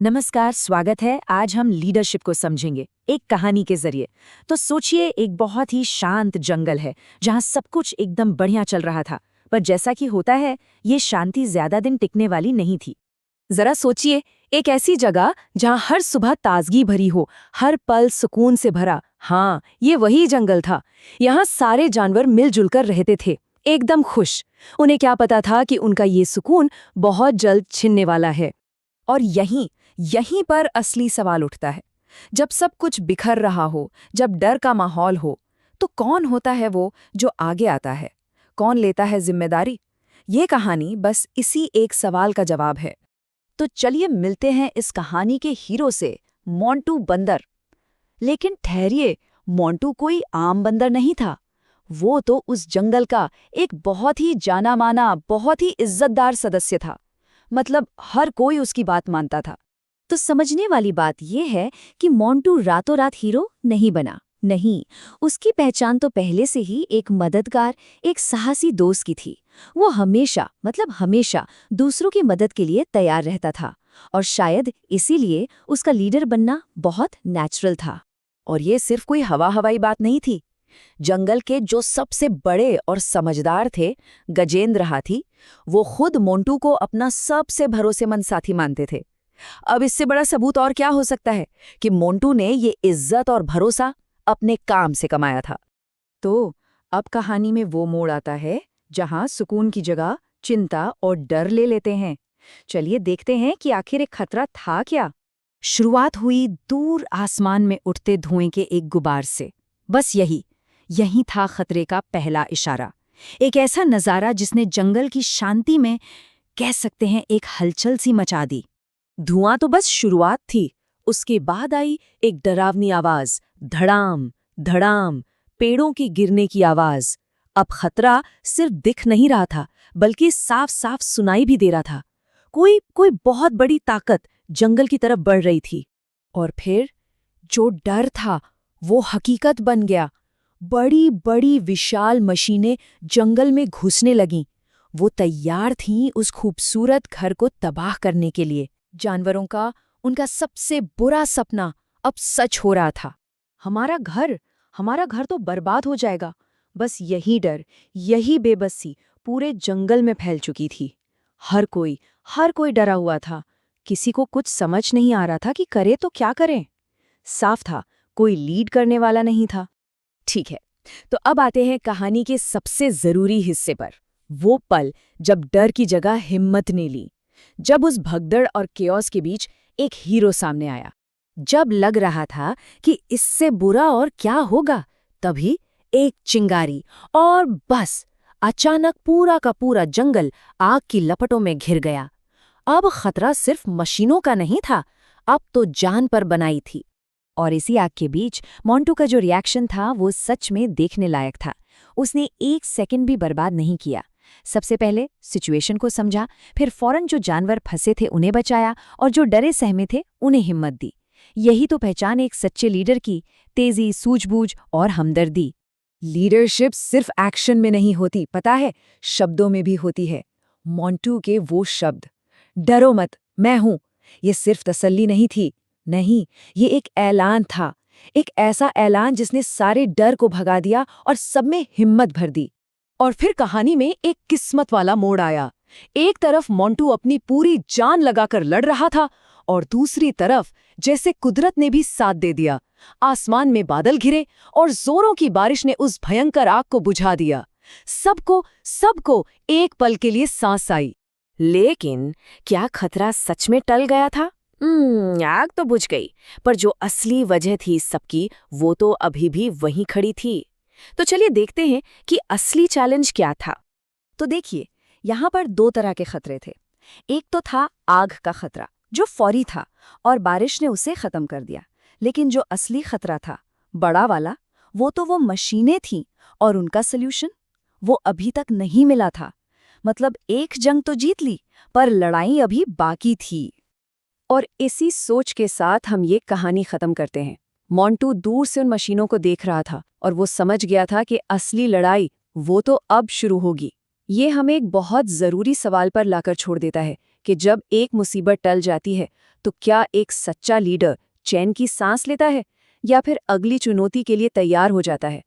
नमस्कार, स्वागत है। आज हम लीडरशिप को समझेंगे एक कहानी के जरिए। तो सोचिए, एक बहुत ही शांत जंगल है जहाँ सब कुछ एकदम बढ़िया चल रहा था। पर जैसा कि होता है, ये शांति ज्यादा दिन टिकने वाली नहीं थी। जरा सोचिए, एक ऐसी जगह जहां हर सुबह ताजगी भरी हो, हर पल सुकून से भरा। हाँ, ये वही जंगल था। यहाँ सारे जानवर मिलजुल कर रहते थे, एकदम खुश। उन्हें क्या पता था कि उनका ये सुकून बहुत जल्द छिनने वाला है। और यहीं पर असली सवाल उठता है। जब सब कुछ बिखर रहा हो, जब डर का माहौल हो, तो कौन होता है वो जो आगे आता है? कौन लेता है जिम्मेदारी? ये कहानी बस इसी एक सवाल का जवाब है। तो चलिए मिलते हैं इस कहानी के हीरो से, मोंटू बंदर। लेकिन ठहरिए, मोंटू कोई आम बंदर नहीं था। वो तो उस जंगल का एक बहुत ही जाना माना, बहुत ही इज्जतदार सदस्य था। मतलब हर कोई उसकी बात मानता था। तो समझने वाली बात यह है कि मोंटू रातों रात हीरो नहीं बना। नहीं, उसकी पहचान तो पहले से ही एक मददगार, एक साहसी दोस्त की थी। वो हमेशा दूसरों की मदद के लिए तैयार रहता था। और शायद इसीलिए उसका लीडर बनना बहुत नेचुरल था। और ये सिर्फ कोई हवाई बात नहीं थी। जंगल के जो सबसे बड़े और समझदार थे, गजेंद्र हाथी, वो खुद मोंटू को अपना सबसे भरोसेमंद साथी मानते थे। अब इससे बड़ा सबूत और क्या हो सकता है कि मोंटू ने ये इज्जत और भरोसा अपने काम से कमाया था। तो अब कहानी में वो मोड़ आता है जहां सुकून की जगह चिंता और डर ले लेते हैं। चलिए देखते हैं कि आखिर एक खतरा था क्या। शुरुआत हुई दूर आसमान में उठते धुएं के एक गुबार से। बस यही था खतरे का पहला इशारा। एक ऐसा नजारा जिसने जंगल की शांति में, कह सकते हैं, एक हलचल सी मचा दी। धुआं तो बस शुरुआत थी। उसके बाद आई एक डरावनी आवाज, धड़ाम धड़ाम, पेड़ों के गिरने की आवाज। अब खतरा सिर्फ दिख नहीं रहा था, बल्कि साफ साफ सुनाई भी दे रहा था। कोई बहुत बड़ी ताकत जंगल की तरफ बढ़ रही थी। और फिर जो डर था वो हकीकत बन गया। बड़ी बड़ी विशाल मशीनें जंगल में घुसने लगीं। वो तैयार थीं उस खूबसूरत घर को तबाह करने के लिए। जानवरों का उनका सबसे बुरा सपना अब सच हो रहा था। हमारा घर तो बर्बाद हो जाएगा। बस यही डर, यही बेबसी पूरे जंगल में फैल चुकी थी। हर कोई डरा हुआ था। किसी को कुछ समझ नहीं आ रहा था कि करे तो क्या करें। साफ था, कोई लीड करने वाला नहीं था। ठीक है, तो अब आते हैं कहानी के सबसे जरूरी हिस्से पर। वो पल जब डर की जगह हिम्मत ने ली। जब उस भगदड़ और केओस के बीच एक हीरो सामने आया। जब लग रहा था कि इससे बुरा और क्या होगा, तभी एक चिंगारी, और बस अचानक पूरा का पूरा जंगल आग की लपटों में घिर गया। अब खतरा सिर्फ मशीनों का नहीं था, अब तो जान पर बनाई थी। और इसी आग के बीच मोंटू का जो रिएक्शन था वो सच में देखने लायक था। उसने एक सेकंड भी बर्बाद नहीं किया। सबसे पहले सिचुएशन को समझा, फिर फौरन जो जानवर फंसे थे उन्हें बचाया, और जो डरे सहमे थे उन्हें हिम्मत दी। यही तो पहचान एक सच्चे लीडर की, तेजी, सूझबूझ और हमदर्दी। लीडरशिप सिर्फ एक्शन में नहीं होती, पता है, शब्दों में भी होती है। मोंटू के वो शब्द, डरो मत, मैं हूं, ये सिर्फ तसल्ली नहीं थी। नहीं, ये एक ऐलान था। एक ऐसा ऐलान जिसने सारे डर को भगा दिया और सब में हिम्मत भर दी। और फिर कहानी में एक किस्मत वाला मोड़ आया। एक तरफ मोंटू अपनी पूरी जान लगाकर लड़ रहा था, और दूसरी तरफ जैसे कुदरत ने भी साथ दे दिया। आसमान में बादल घिरे और जोरों की बारिश ने उस भयंकर आग को बुझा दिया। सबको एक पल के लिए सांस आई। लेकिन क्या खतरा सच में टल गया था? आग तो बुझ गई, पर जो असली वजह थी सबकी, वो तो अभी भी वहीं खड़ी थी। तो चलिए देखते हैं कि असली चैलेंज क्या था। तो देखिए, यहाँ पर दो तरह के खतरे थे। एक तो था आग का खतरा, जो फौरी था और बारिश ने उसे खत्म कर दिया। लेकिन जो असली खतरा था, बड़ा वाला, वो मशीनें थीं, और उनका सल्यूशन वो अभी तक नहीं मिला था। मतलब एक जंग तो जीत ली, पर लड़ाई अभी बाकी थी। और इसी सोच के साथ हम ये कहानी खत्म करते हैं। मोंटू दूर से उन मशीनों को देख रहा था, और वो समझ गया था कि असली लड़ाई वो तो अब शुरू होगी। ये हमें एक बहुत जरूरी सवाल पर लाकर छोड़ देता है कि जब एक मुसीबत टल जाती है तो क्या एक सच्चा लीडर चैन की सांस लेता है या फिर अगली चुनौती के लिए तैयार हो जाता है।